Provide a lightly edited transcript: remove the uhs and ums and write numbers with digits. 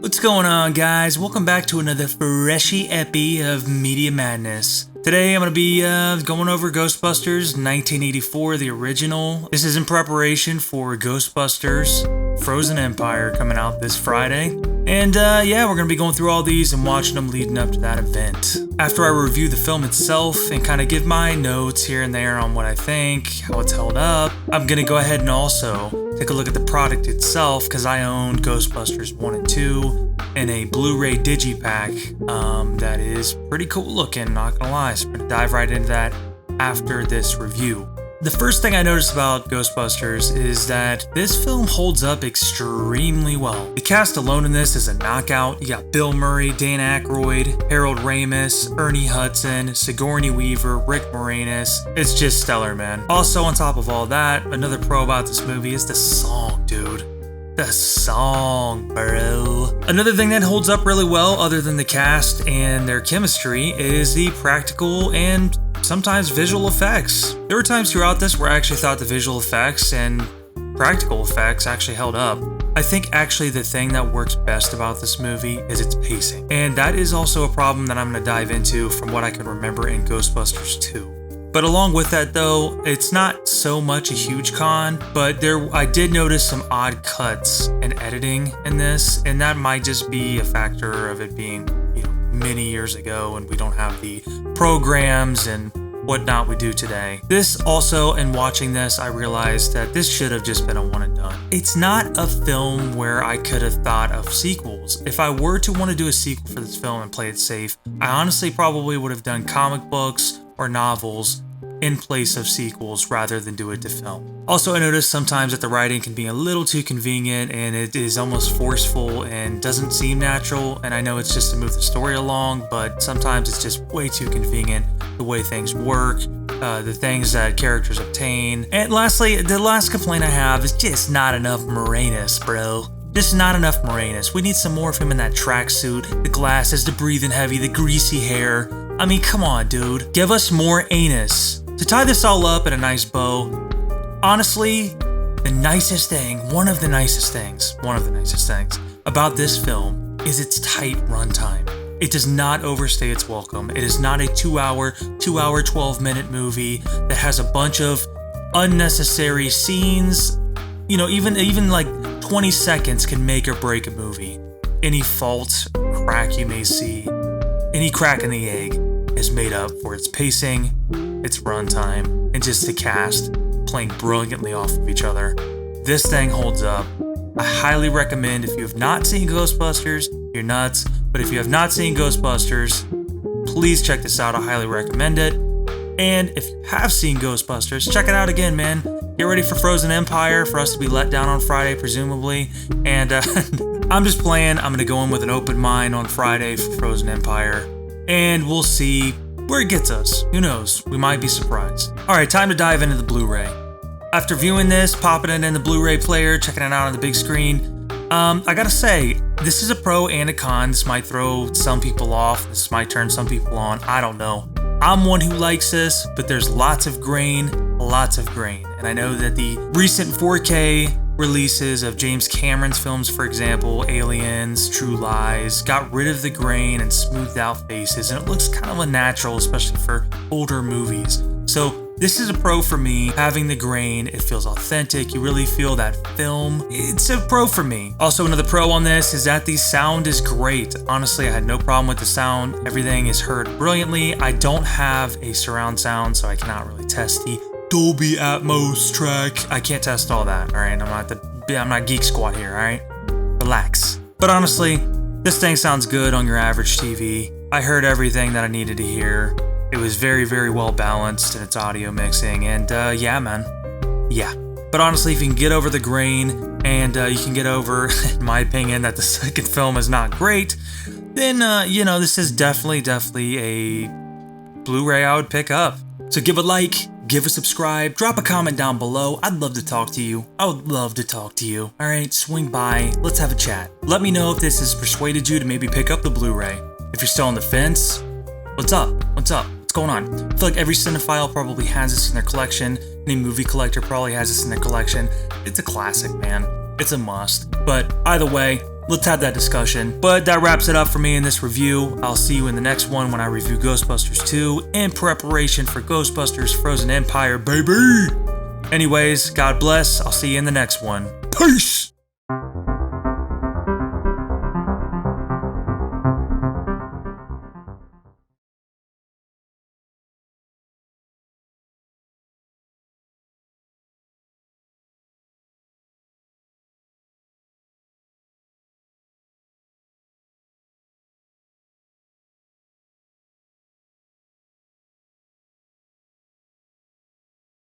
What's going on, guys? Welcome back to another freshy epi of Media Madness. Today I'm going to be going over Ghostbusters 1984, the original. This is in preparation for Ghostbusters Frozen Empire coming out this Friday. And yeah, we're going to be going through all these and watching them leading up to that event. After I review the film itself and kind of give my notes here and there on what I think, how it's held up, I'm going to go ahead and also take a look at the product itself, because I owned Ghostbusters 1 and 2 in a Blu-ray digipack that is pretty cool looking, not gonna lie. So we're gonna dive right into that after this review. The first thing I noticed about Ghostbusters is that this film holds up extremely well. The cast alone in this is a knockout. You got Bill Murray, Dan Aykroyd, Harold Ramis, Ernie Hudson, Sigourney Weaver, Rick Moranis. It's just stellar, man. Also, on top of all that, another pro about this movie is the song, dude. The song, bro. Another thing that holds up really well, other than the cast and their chemistry, is the practical and sometimes visual effects. There were times throughout this where I actually thought the visual effects and practical effects actually held up. I think actually the thing that works best about this movie is its pacing. And that is also a problem that I'm going to dive into from what I can remember in Ghostbusters 2. But along with that though, it's not so much a huge con, but I did notice some odd cuts and editing in this, and that might just be a factor of it being, many years ago and we don't have the programs and whatnot we do today. This also, in watching this, I realized that this should have just been a one and done. It's not a film where I could have thought of sequels. If I were to want to do a sequel for this film and play it safe, I honestly probably would have done comic books or novels in place of sequels rather than do it to film. Also, I noticed sometimes that the writing can be a little too convenient and it is almost forceful and doesn't seem natural, and I know it's just to move the story along, but sometimes it's just way too convenient the way things work, the things that characters obtain. And lastly, the last complaint I have is just not enough Moranis, bro. Just not enough Moranis. We need some more of him in that tracksuit, the glasses, the breathing heavy, the greasy hair. I mean, come on, dude. Give us more anus. To tie this all up in a nice bow, honestly, one of the nicest things about this film is its tight runtime. It does not overstay its welcome. It is not a 2 hour, 12-minute movie that has a bunch of unnecessary scenes. Even like 20 seconds can make or break a movie. Any fault, crack you may see, any crack in the egg is made up for its pacing, its runtime, and just the cast playing brilliantly off of each other. This thing holds up. I highly recommend, if you have not seen Ghostbusters, you're nuts, but if you have not seen Ghostbusters, please check this out. I highly recommend it. And if you have seen Ghostbusters, check it out again, man. Get ready for Frozen Empire, for us to be let down on Friday, presumably. And I'm just playing. I'm going to go in with an open mind on Friday for Frozen Empire, and we'll see where it gets us. Who knows? We might be surprised. Alright, time to dive into the Blu-ray. After viewing this, popping it in the Blu-ray player, checking it out on the big screen, I gotta say, this is a pro and a con. This might throw some people off. This might turn some people on. I don't know. I'm one who likes this, but there's lots of grain. And I know that the recent 4K releases of James Cameron's films, for example, Aliens, True Lies, got rid of the grain and smoothed out faces, and it looks kind of unnatural, especially for older movies. So this is a pro for me. Having the grain, it feels authentic. You really feel that film. It's a pro for me. Also, another pro on this is that the sound is great. Honestly, I had no problem with the sound. Everything is heard brilliantly. I don't have a surround sound, so I cannot really test the Dolby Atmos track. I can't test all that, all right? I'm not Geek Squad here, all right? Relax. But honestly, this thing sounds good on your average TV. I heard everything that I needed to hear. It was very, very well balanced in its audio mixing, and yeah, man. Yeah. But honestly, if you can get over the grain, and you can get over, in my opinion, that the second film is not great, then, this is definitely a Blu-ray I would pick up. So give a like, give a subscribe, drop a comment down below. I'd love to talk to you. I would love to talk to you. All right, swing by. Let's have a chat. Let me know if this has persuaded you to maybe pick up the Blu-ray. If you're still on the fence, what's up? What's going on? I feel like every cinephile probably has this in their collection. Any movie collector probably has this in their collection. It's a classic, man. It's a must. But either way, let's have that discussion. But that wraps it up for me in this review. I'll see you in the next one when I review Ghostbusters 2 in preparation for Ghostbusters Frozen Empire, baby! Anyways, God bless. I'll see you in the next one. Peace!